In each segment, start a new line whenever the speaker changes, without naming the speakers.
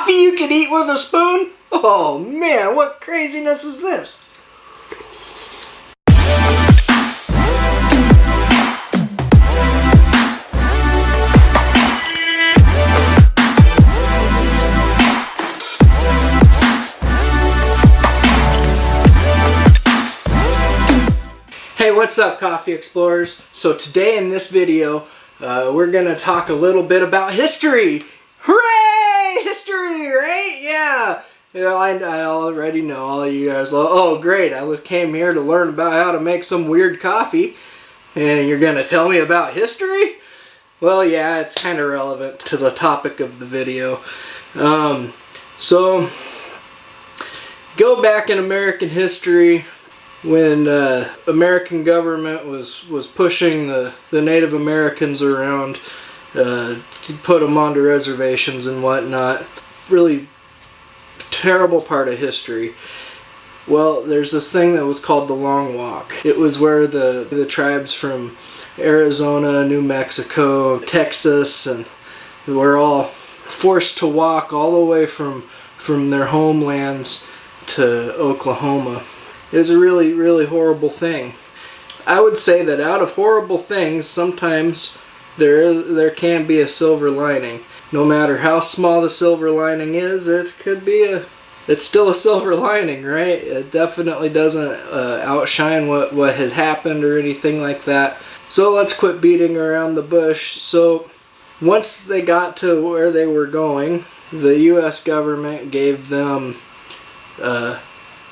Coffee you can eat with a spoon? Oh man, what craziness is this? Hey, what's up, Coffee Explorers? So today in this video, we're going to talk a little bit about history. Hooray! History, right? Yeah. I already know all of you guys. Oh, great. I came here to learn about how to make some weird coffee. And you're going to tell me about history? Well, yeah, it's kind of relevant to the topic of the video. So, go back in American history when American government was pushing the Native Americans around to put them onto reservations and whatnot. Really terrible part of history. Well, there's this thing that was called the Long Walk. It was where the tribes from Arizona, New Mexico, Texas, and were all forced to walk all the way from their homelands to Oklahoma. It was a really, really horrible thing. I would say that out of horrible things, sometimes there can be a silver lining. No matter how small the silver lining is, it's still a silver lining, right? It definitely doesn't outshine what had happened or anything like that. So let's quit beating around the bush. So once they got to where they were going, the U.S. government gave them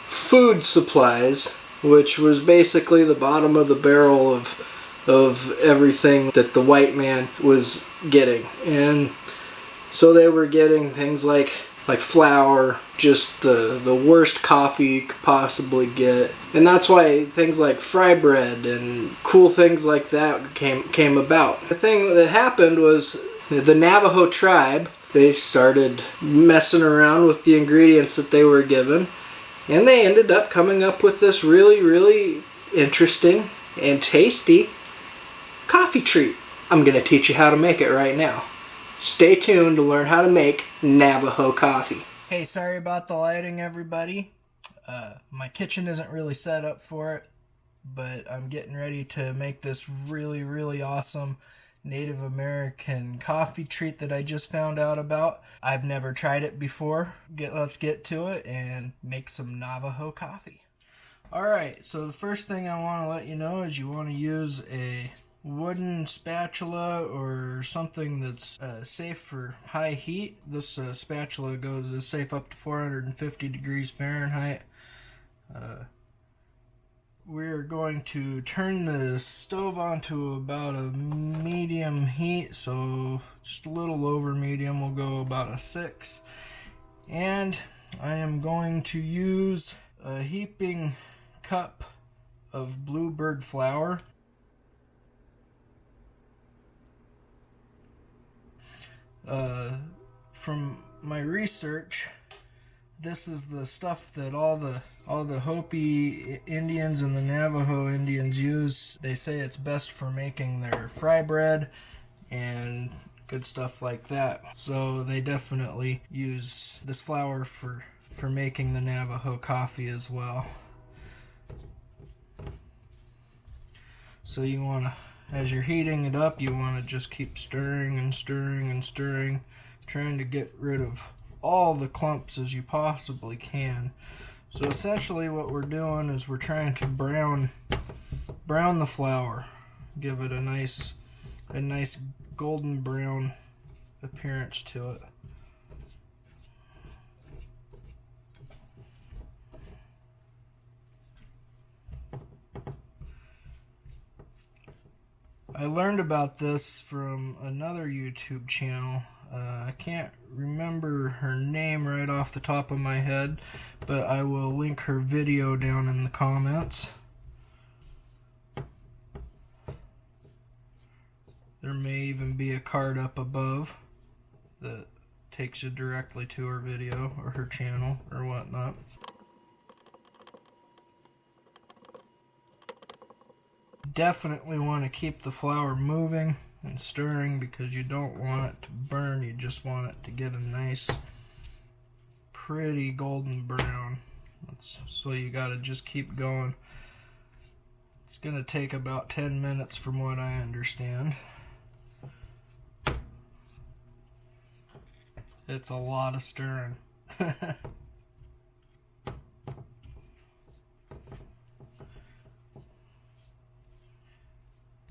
food supplies, which was basically the bottom of the barrel of everything that the white man was getting. And so they were getting things like flour, just the worst coffee you could possibly get. And that's why things like fry bread and cool things like that came about. The thing that happened was the Navajo tribe, they started messing around with the ingredients that they were given. And they ended up coming up with this really, really interesting and tasty coffee treat. I'm going to teach you how to make it right now. Stay tuned to learn how to make Navajo coffee. Hey, sorry about the lighting, everybody. My kitchen isn't really set up for it, but I'm getting ready to make this really, really awesome Native American coffee treat that I just found out about. I've never tried it before. Let's get to it and make some Navajo coffee. Alright, so the first thing I want to let you know is you want to use a wooden spatula or something that's safe for high heat. This spatula is safe up to 450 degrees Fahrenheit. We're going to turn the stove on to about a medium heat, so just a little over medium. We'll go about a 6. And I am going to use a heaping cup of bluebird flour. From my research, this is the stuff that all the Hopi Indians and the Navajo Indians use. They say it's best for making their fry bread and good stuff like that. So they definitely use this flour for making the Navajo coffee as well. So you want to, as you're heating it up, you want to just keep stirring and stirring and stirring, trying to get rid of all the clumps as you possibly can. So essentially what we're doing is we're trying to brown the flour, give it a nice golden brown appearance to it. I learned about this from another YouTube channel. I can't remember her name right off the top of my head, but I will link her video down in the comments. There may even be a card up above that takes you directly to her video or her channel or whatnot. Definitely want to keep the flour moving and stirring because you don't want it to burn. You just want it to get a nice pretty golden brown. So you gotta just keep going. It's gonna take about 10 minutes from what I understand. It's a lot of stirring.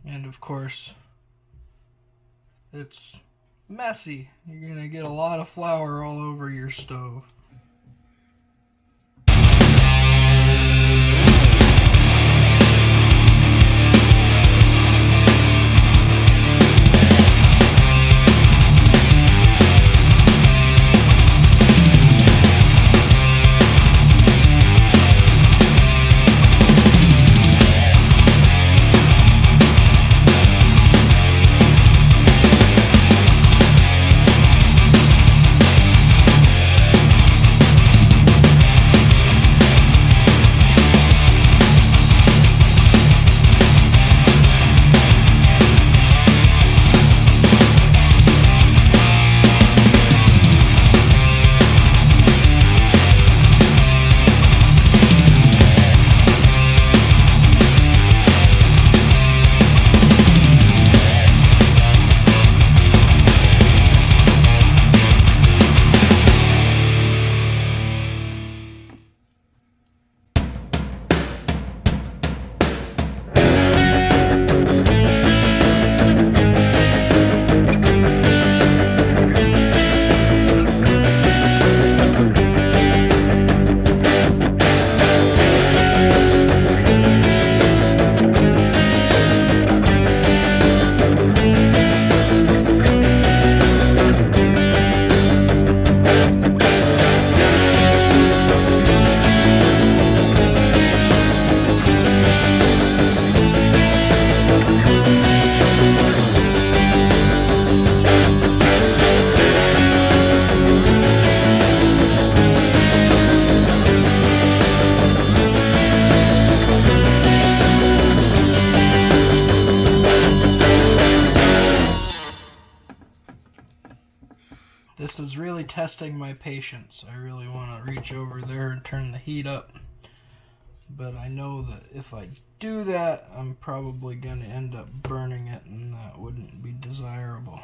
And of course, it's messy. You're gonna get a lot of flour all over your stove. This is really testing my patience. I really want to reach over there and turn the heat up. But I know that if I do that, I'm probably going to end up burning it, and that wouldn't be desirable.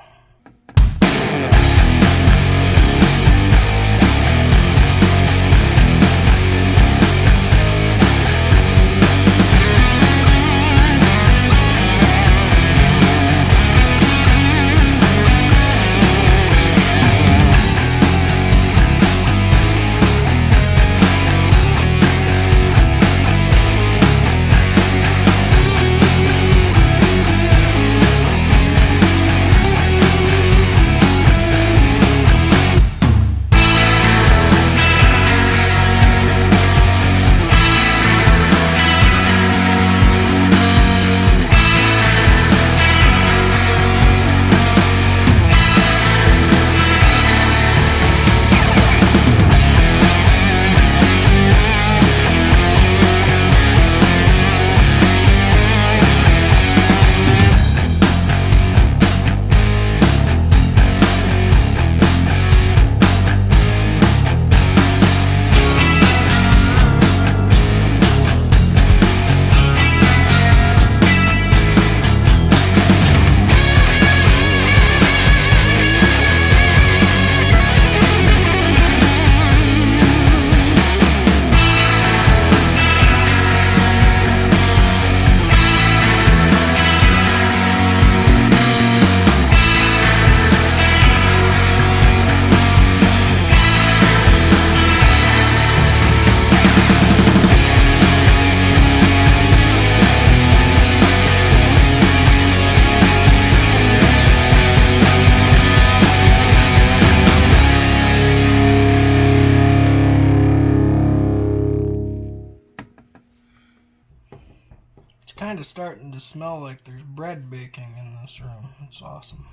Kind of starting to smell like there's bread baking in this room. It's awesome.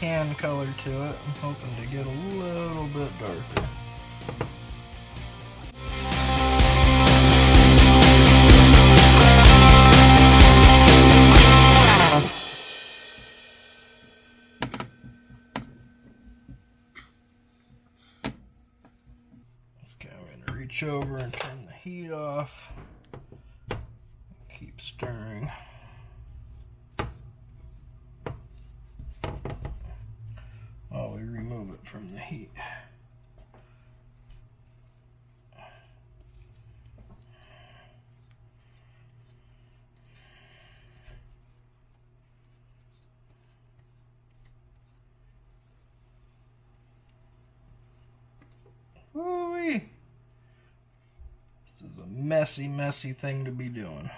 tan color to it. I'm hoping to get a little bit darker. Okay, I'm going to reach over and turn the heat off. Keep stirring. While we remove it from the heat. Woo-wee. This is a messy, messy thing to be doing.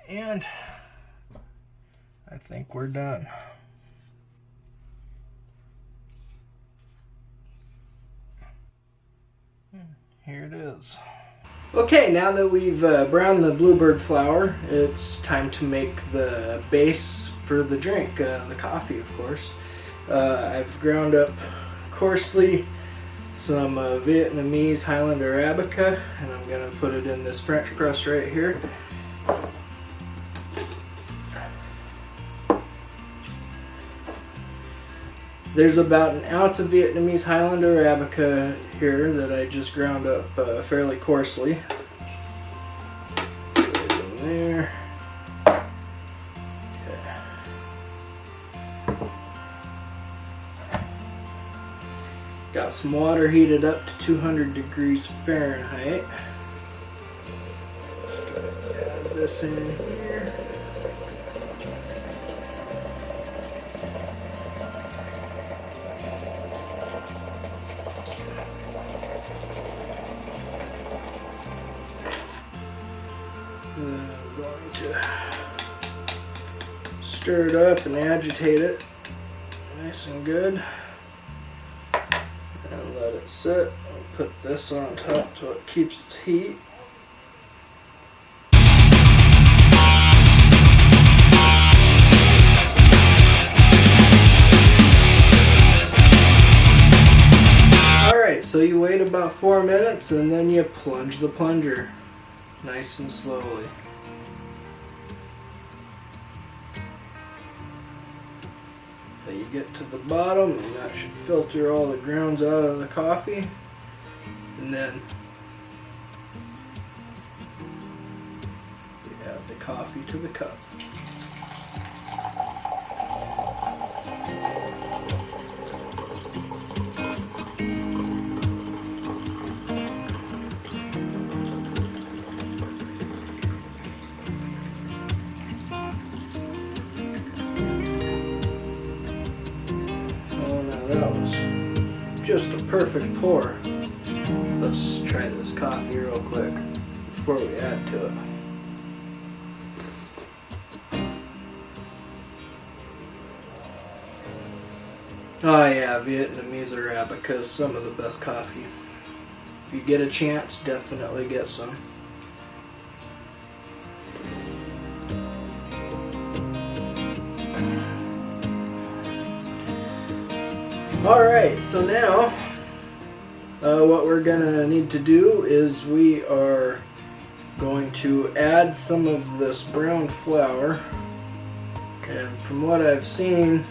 And I think we're done. Here it is. Okay, now that we've browned the bluebird flower, it's time to make the base for the drink, the coffee, of course. I've ground up coarsely some Vietnamese Highland Arabica, and I'm going to put it in this French press right here. There's about an ounce of Vietnamese Highland Arabica here that I just ground up fairly coarsely. Put it in there. Okay. Got some water heated up to 200 degrees Fahrenheit. Add this in here. I'm going to stir it up and agitate it nice and good, and let it sit. I'll put this on top so it keeps its heat. Alright, so you wait about 4 minutes and then you plunge the plunger. Nice and slowly. So you get to the bottom, and that should filter all the grounds out of the coffee. And then you add the coffee to the cup. That was just the perfect pour. Let's try this coffee real quick before we add to it. Oh yeah, Vietnamese Arabica is some of the best coffee. If you get a chance, definitely get some. Alright, so now what we're gonna need to do is we are going to add some of this brown flour, and from what I've seen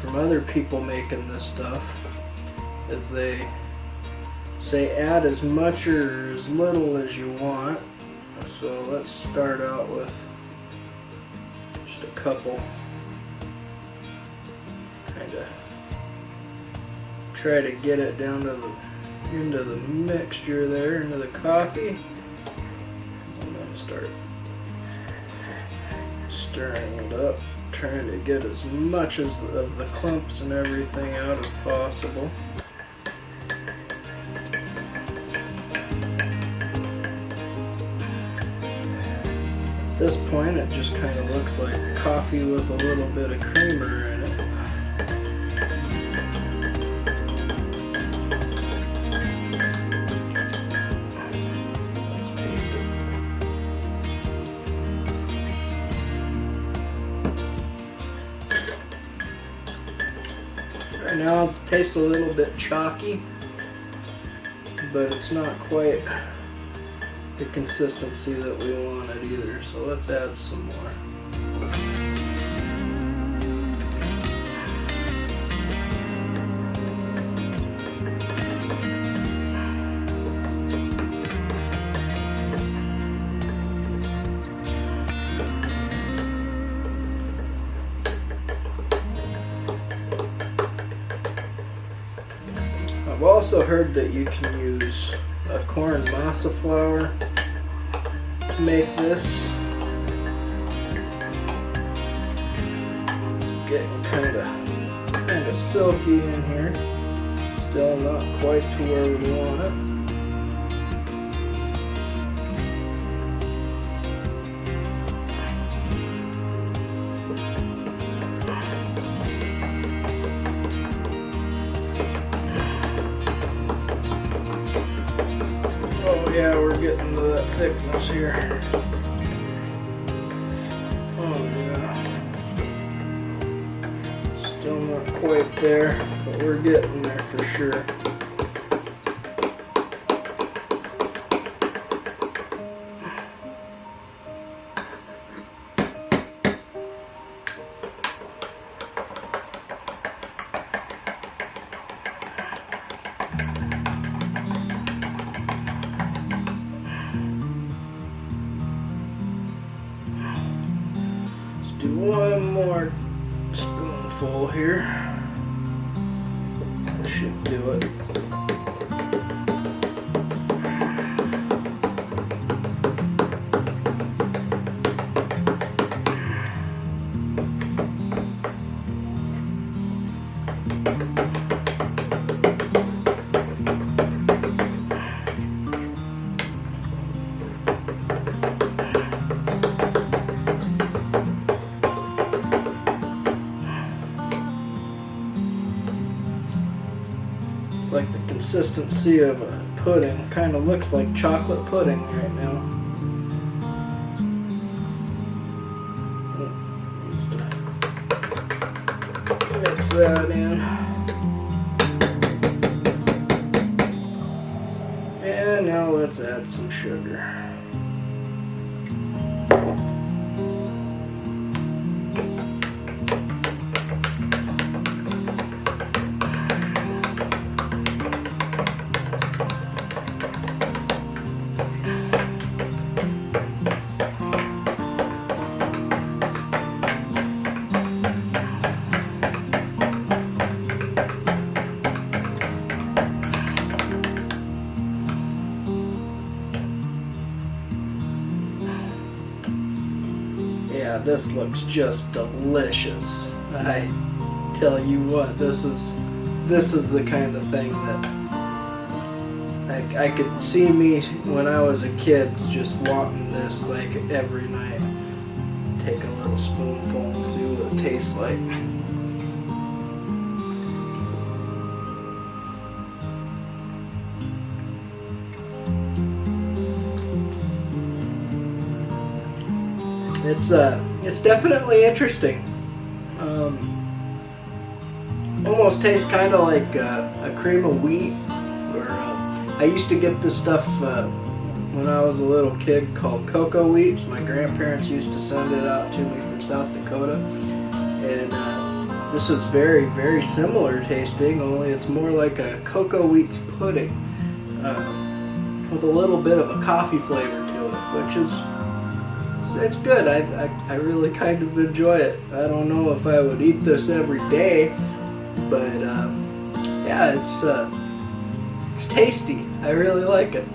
from other people making this stuff is they say add as much or as little as you want. So let's start out with just a couple, kind of try to get it down to into the mixture there, into the coffee, and then start stirring it up, trying to get as much of the clumps and everything out as possible. At this point it just kind of looks like coffee with a little bit of creamer in it. now. It tastes a little bit chalky, but it's not quite the consistency that we wanted either. So let's add some more.
I've also heard that you can use a corn masa flour to make this. Getting kind of silky in here. Still not quite to where we want it. Yeah, we're getting to that thickness here. Oh yeah. Still not quite there, but we're getting there for sure. Do one more spoonful here. That should do it. Like the consistency of a pudding. Kind of looks like chocolate pudding right now. Mix that in. And now let's add some sugar. Yeah, this looks just delicious. I tell you what, this is the kind of thing that I could see me when I was a kid just wanting this like every night. Take a little spoonful and see what it tastes like. It's definitely interesting. Almost tastes kind of like a cream of wheat. Or I used to get this stuff when I was a little kid called cocoa wheats. My grandparents used to send it out to me from South Dakota, and this is very, very similar tasting. Only it's more like a cocoa wheats pudding with a little bit of a coffee flavor to it, which is. It's good. I really kind of enjoy it. I don't know if I would eat this every day, but yeah, it's tasty. I really like it.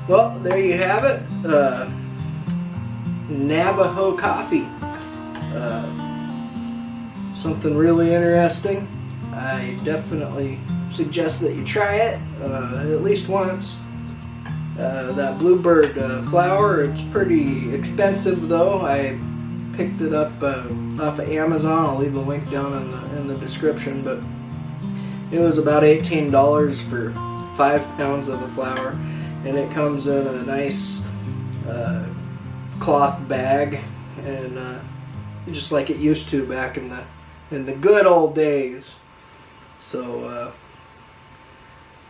Well, there you have it. Navajo Coffee. Something really interesting. I definitely suggest that you try it at least once. That bluebird flour, it's pretty expensive though. I picked it up off of Amazon. I'll leave a link down in the description, but
It was about $18 for 5 pounds of the flour, and it comes in a nice cloth bag, and just like it used to back in the good old days. So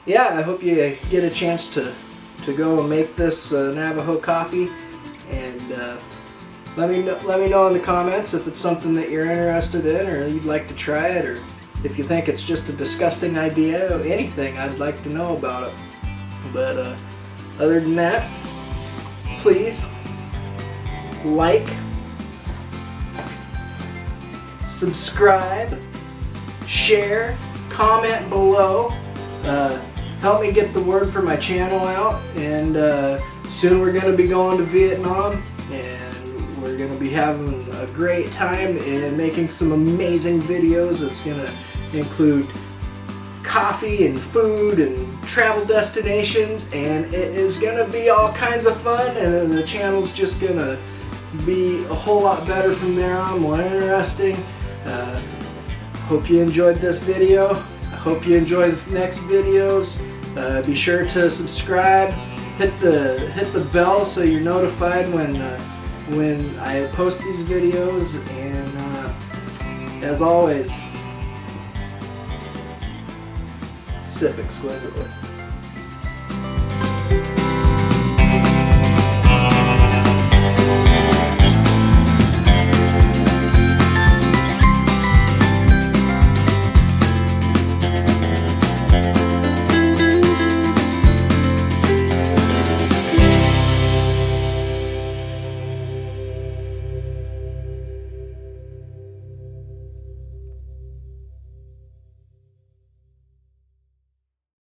yeah, I hope you get a chance to go and make this Navajo coffee, and let me know in the comments if it's something that you're interested in or you'd like to try it, or if you think it's just a disgusting idea or anything. I'd like to know about it. But other than that, please like, subscribe, share, comment below. Help me get the word for my channel out, and soon we're going to be going to Vietnam, and we're going to be having a great time and making some amazing videos. It's going to include coffee and food and travel destinations, and it is going to be all kinds of fun, and the channel's just going to be a whole lot better from there on, more interesting. Hope you enjoyed this video. I hope you enjoy the next videos. Be sure to subscribe, hit the bell so you're notified when I post these videos, and as always, sip exquisitely.